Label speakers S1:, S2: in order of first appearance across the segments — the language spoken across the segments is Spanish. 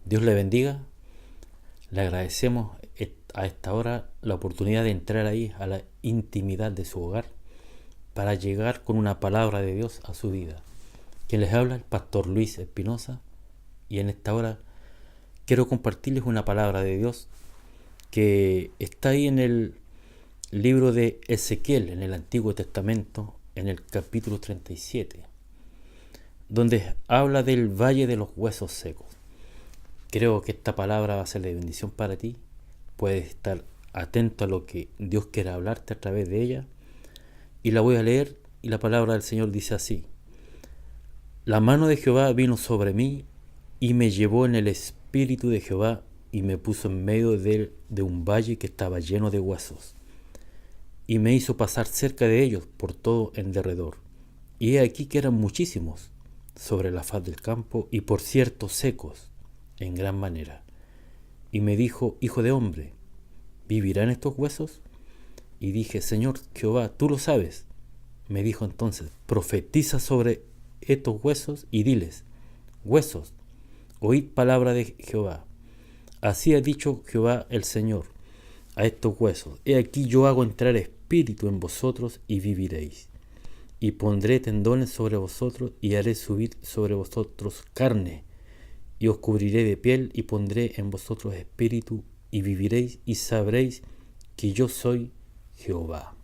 S1: Dios le bendiga. Le agradecemos a esta hora la oportunidad de entrar ahí a la intimidad de su hogar para llegar con una palabra de Dios a su vida. Quien les habla, el pastor Luis Espinosa, y en esta hora quiero compartirles una palabra de Dios que está ahí en el libro de Ezequiel, en el Antiguo Testamento, en el capítulo 37, donde habla del valle de los huesos secos. Creo que esta palabra va a ser de bendición para ti. Puedes estar atento a lo que Dios quiera hablarte a través de ella. Y la voy a leer, y la palabra del Señor dice así: La mano de Jehová vino sobre mí, y me llevó en el espíritu de Jehová, y me puso en medio de un valle que estaba lleno de huesos, y me hizo pasar cerca de ellos por todo en derredor. Y he aquí que eran muchísimos sobre la faz del campo, y por cierto secos en gran manera. Y me dijo: Hijo de hombre, ¿vivirán estos huesos? Y dije: Señor Jehová, tú lo sabes. Me dijo entonces: profetiza sobre estos huesos y diles: huesos, oíd palabra de Jehová. Así ha dicho Jehová el Señor a estos huesos: he aquí yo hago entrar espíritu en vosotros y viviréis. Y pondré tendones sobre vosotros y haré subir sobre vosotros carne, y os cubriré de piel, y pondré en vosotros espíritu, y viviréis, y sabréis que yo soy Jehová.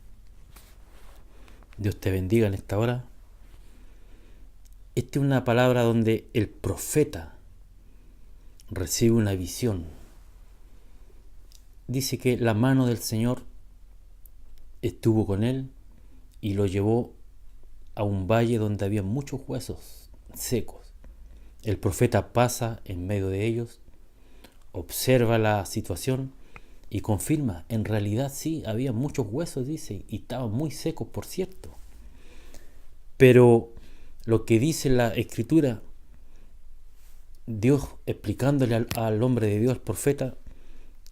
S1: Dios te bendiga en esta hora. Esta es una palabra donde el profeta recibe una visión. Dice que la mano del Señor estuvo con él y lo llevó a un valle donde había muchos huesos secos. El profeta pasa en medio de ellos, observa la situación y confirma: en realidad sí, había muchos huesos, dice, y estaban muy secos, por cierto. Pero lo que dice la Escritura, Dios explicándole al hombre de Dios, al profeta,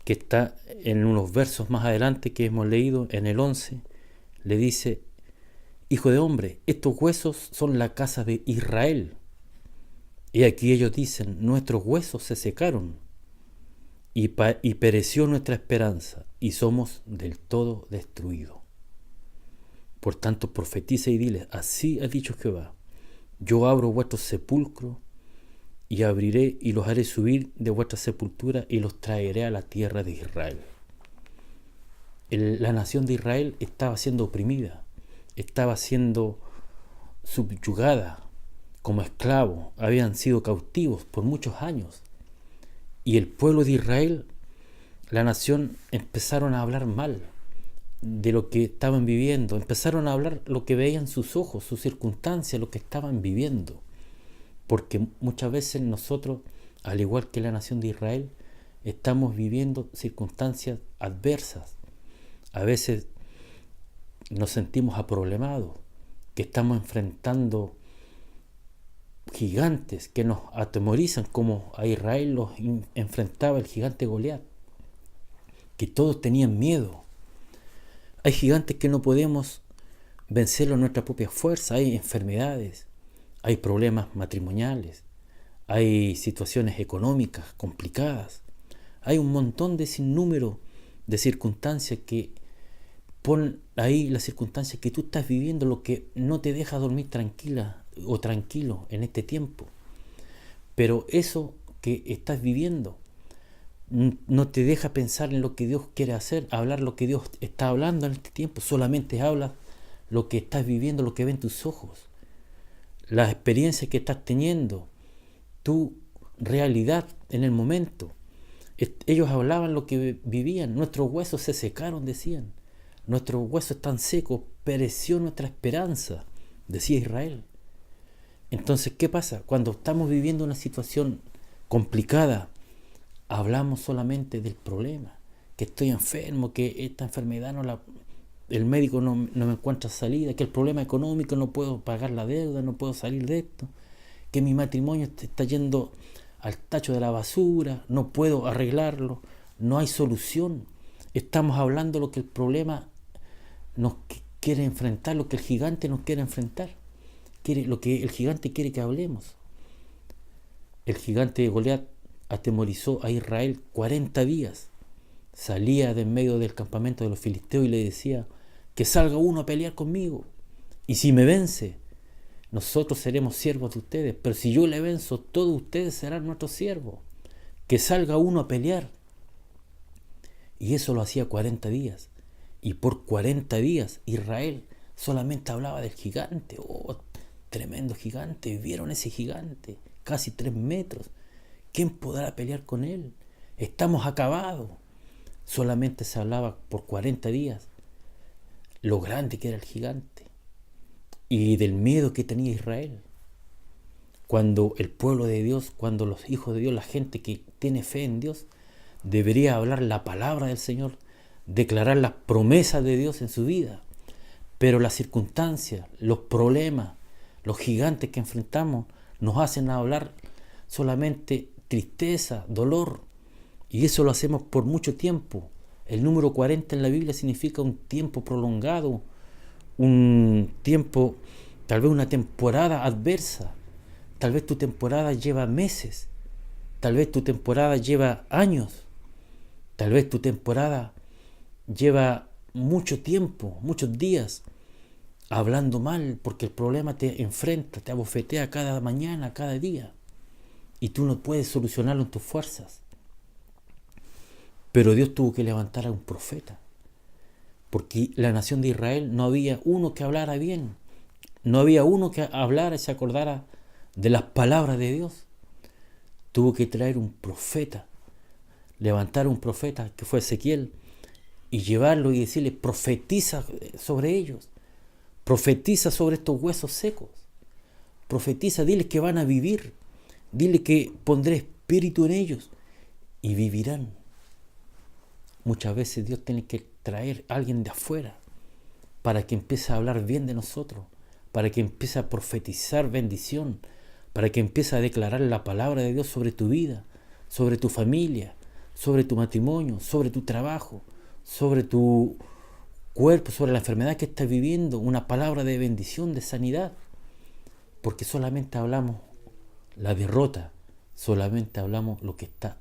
S1: que está en unos versos más adelante que hemos leído, en el 11, le dice: Hijo de hombre, estos huesos son la casa de Israel. Y aquí ellos dicen: nuestros huesos se secaron y pereció nuestra esperanza, y somos del todo destruidos. Por tanto, profetiza y dile: así ha dicho Jehová, yo abro vuestros sepulcros, y abriré y los haré subir de vuestra sepultura, y los traeré a la tierra de Israel. La nación de Israel estaba siendo oprimida, estaba siendo subyugada como esclavos, habían sido cautivos por muchos años. Y el pueblo de Israel, la nación, empezaron a hablar mal de lo que estaban viviendo, empezaron a hablar lo que veían sus ojos, sus circunstancias, lo que estaban viviendo. Porque muchas veces nosotros, al igual que la nación de Israel, estamos viviendo circunstancias adversas. A veces nos sentimos aproblemados, que estamos enfrentando gigantes que nos atemorizan, como a Israel los enfrentaba el gigante Goliat, que todos tenían miedo. Hay gigantes que no podemos vencerlos en nuestra propia fuerza, hay enfermedades, hay problemas matrimoniales, hay situaciones económicas complicadas, hay un montón de sinnúmero de circunstancias que ponen ahí las circunstancias que tú estás viviendo, lo que no te deja dormir tranquila o tranquilo en este tiempo. Pero eso que estás viviendo no te deja pensar en lo que Dios quiere hacer, hablar lo que Dios está hablando en este tiempo. Solamente hablas lo que estás viviendo, lo que ven tus ojos, las experiencias que estás teniendo, tu realidad en el momento. Ellos hablaban lo que vivían. Nuestros huesos se secaron, decían. Nuestros huesos están secos, pereció nuestra esperanza, decía Israel. Entonces, ¿qué pasa? Cuando estamos viviendo una situación complicada, hablamos solamente del problema, que estoy enfermo, que esta enfermedad el médico no me encuentra salida, que el problema económico, no puedo pagar la deuda, no puedo salir de esto, que mi matrimonio está yendo al tacho de la basura, no puedo arreglarlo, no hay solución. Estamos hablando lo que el problema nos quiere enfrentar, lo que el gigante nos quiere enfrentar, lo que el gigante quiere que hablemos. El gigante de Goliat atemorizó a Israel 40 días. Salía de en medio del campamento de los filisteos y le decía: que salga uno a pelear conmigo, y si me vence, nosotros seremos siervos de ustedes, pero si yo le venzo, todos ustedes serán nuestros siervos. Que salga uno a pelear. Y eso lo hacía 40 días. Y por 40 días Israel solamente hablaba del gigante. Oh, tremendo gigante. ¿Vieron ese gigante? Casi 3 metros. ¿Quién podrá pelear con él? Estamos acabados. Solamente se hablaba por 40 días lo grande que era el gigante y del miedo que tenía Israel. Cuando el pueblo de Dios, cuando los hijos de Dios, la gente que tiene fe en Dios, debería hablar la palabra del Señor, declarar las promesas de Dios en su vida. Pero las circunstancias, los problemas, los gigantes que enfrentamos nos hacen hablar solamente tristeza, dolor. Y eso lo hacemos por mucho tiempo. El número 40 en la Biblia significa un tiempo prolongado, un tiempo, tal vez una temporada adversa. Tal vez tu temporada lleva meses, tal vez tu temporada lleva años, tal vez tu temporada lleva mucho tiempo, muchos días, hablando mal, porque el problema te enfrenta, te abofetea cada mañana, cada día, y tú no puedes solucionarlo en tus fuerzas. Pero Dios tuvo que levantar a un profeta, porque la nación de Israel no había uno que hablara bien, no había uno que hablara y se acordara de las palabras de Dios. Tuvo que traer un profeta, levantar un profeta que fue Ezequiel, y llevarlo y decirle: profetiza sobre ellos, profetiza sobre estos huesos secos, profetiza, dile que van a vivir, dile que pondré espíritu en ellos y vivirán. Muchas veces Dios tiene que traer a alguien de afuera para que empiece a hablar bien de nosotros, para que empiece a profetizar bendición, para que empiece a declarar la palabra de Dios sobre tu vida, sobre tu familia, sobre tu matrimonio, sobre tu trabajo, sobre tu cuerpo, sobre la enfermedad que estás viviendo, una palabra de bendición, de sanidad. Porque solamente hablamos la derrota, solamente hablamos lo que está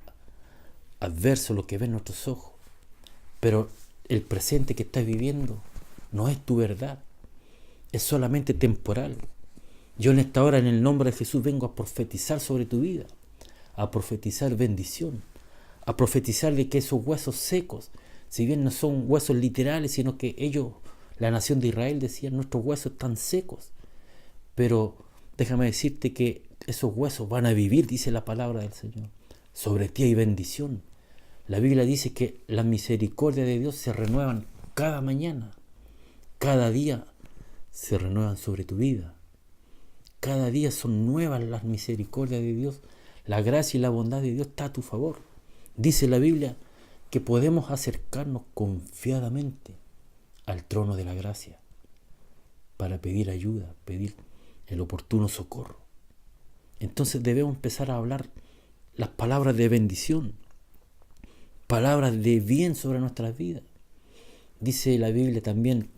S1: adverso, lo que ven nuestros ojos. Pero el presente que estás viviendo no es tu verdad, es solamente temporal. Yo en esta hora, en el nombre de Jesús, vengo a profetizar sobre tu vida, a profetizar bendición, a profetizar de que esos huesos secos, si bien no son huesos literales, sino que ellos, la nación de Israel, decían: nuestros huesos están secos. Pero déjame decirte que esos huesos van a vivir, dice la palabra del Señor. Sobre ti hay bendición. La Biblia dice que las misericordias de Dios se renuevan cada mañana. Cada día se renuevan sobre tu vida. Cada día son nuevas las misericordias de Dios. La gracia y la bondad de Dios está a tu favor. Dice la Biblia que podemos acercarnos confiadamente al trono de la gracia para pedir ayuda, pedir el oportuno socorro. Entonces debemos empezar a hablar las palabras de bendición, palabras de bien sobre nuestras vidas. Dice la Biblia también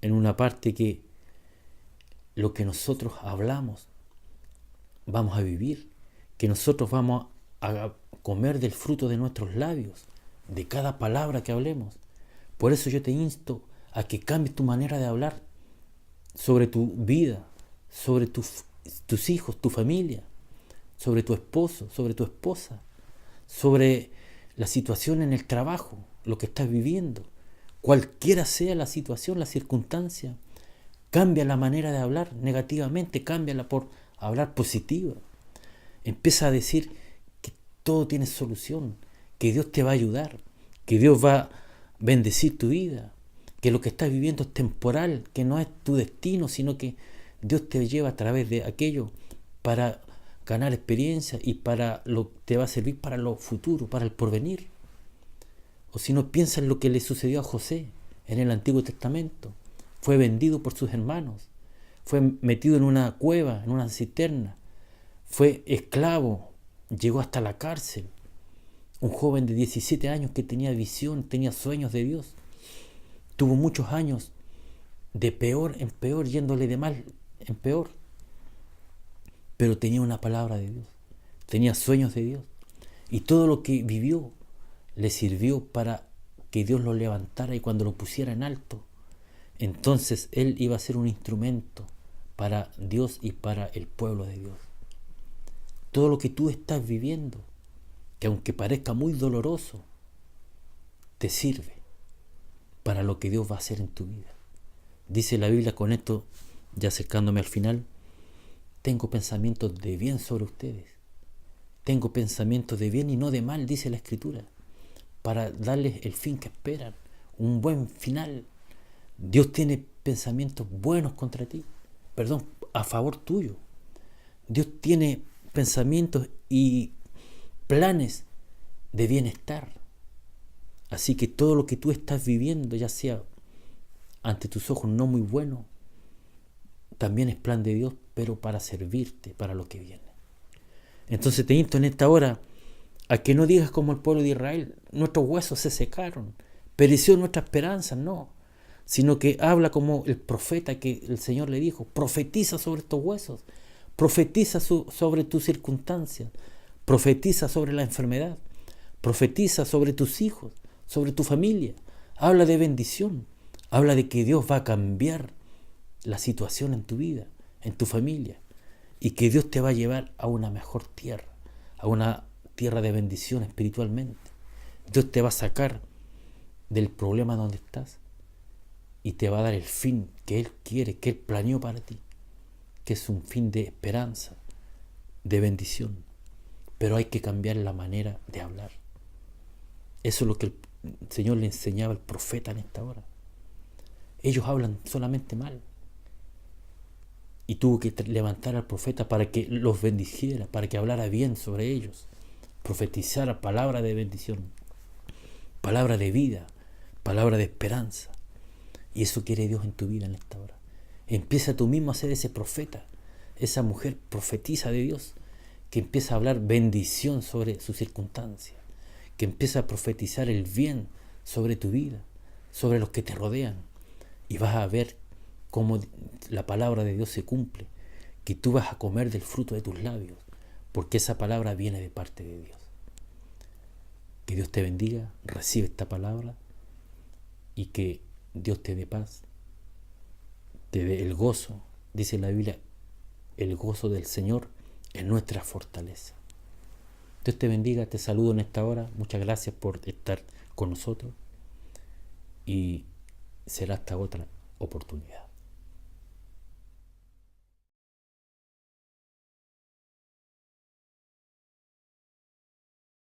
S1: en una parte que lo que nosotros hablamos vamos a vivir, que nosotros vamos a comer del fruto de nuestros labios, de cada palabra que hablemos. Por eso yo te insto a que cambies tu manera de hablar sobre tu vida, sobre tus hijos, tu familia, sobre tu esposo, sobre tu esposa, sobre la situación en el trabajo, lo que estás viviendo. Cualquiera sea la situación, la circunstancia, cambia la manera de hablar negativamente, cámbiala por hablar positiva. Empieza a decir que todo tiene solución, que Dios te va a ayudar, que Dios va a bendecir tu vida, que lo que estás viviendo es temporal, que no es tu destino, sino que Dios te lleva a través de aquello para ganar experiencia y te va a servir para lo futuro, para el porvenir. O si no, piensa en lo que le sucedió a José en el Antiguo Testamento. Fue vendido por sus hermanos, fue metido en una cueva, en una cisterna, fue esclavo, llegó hasta la cárcel. Un joven de 17 años que tenía visión, tenía sueños de Dios. Tuvo muchos años de peor en peor, yéndole de mal en peor. Pero tenía una palabra de Dios, tenía sueños de Dios. Y todo lo que vivió le sirvió para que Dios lo levantara y cuando lo pusiera en alto, entonces él iba a ser un instrumento para Dios y para el pueblo de Dios. Todo lo que tú estás viviendo, que aunque parezca muy doloroso, te sirve para lo que Dios va a hacer en tu vida. Dice la Biblia, con esto, ya acercándome al final, tengo pensamientos de bien sobre ustedes. Tengo pensamientos de bien y no de mal, dice la Escritura, para darles el fin que esperan, un buen final. Dios tiene pensamientos buenos contra ti, a favor tuyo. Dios tiene pensamientos y planes de bienestar. Así que todo lo que tú estás viviendo, ya sea ante tus ojos no muy bueno, también es plan de Dios, pero para servirte para lo que viene. Entonces te insto en esta hora a que no digas como el pueblo de Israel, nuestros huesos se secaron, pereció nuestra esperanza, no, sino que habla como el profeta que el Señor le dijo, profetiza sobre estos huesos, profetiza sobre tus circunstancias, profetiza sobre la enfermedad, profetiza sobre tus hijos, sobre tu familia, habla de bendición, habla de que Dios va a cambiar la situación en tu vida, en tu familia, y que Dios te va a llevar a una mejor tierra, a una tierra de bendición espiritualmente. Dios te va a sacar del problema donde estás y te va a dar el fin que Él quiere, que Él planeó para ti, que es un fin de esperanza, de bendición. Pero hay que cambiar la manera de hablar. Eso es lo que el Señor le enseñaba al profeta en esta hora. Ellos hablan solamente mal. Y tuvo que levantar al profeta para que los bendijera, para que hablara bien sobre ellos, profetizara palabra de bendición, palabra de vida, palabra de esperanza. Y eso quiere Dios en tu vida en esta hora. Empieza tú mismo a ser ese profeta, esa mujer profetiza de Dios, que empieza a hablar bendición sobre su circunstancia, que empieza a profetizar el bien sobre tu vida, sobre los que te rodean. Y vas a ver cómo la palabra de Dios se cumple, que tú vas a comer del fruto de tus labios, porque esa palabra viene de parte de Dios. Que Dios te bendiga, recibe esta palabra y que Dios te dé paz, te dé el gozo. Dice la Biblia, el gozo del Señor es nuestra fortaleza. Dios te bendiga, te saludo en esta hora, muchas gracias por estar con nosotros y será hasta otra oportunidad.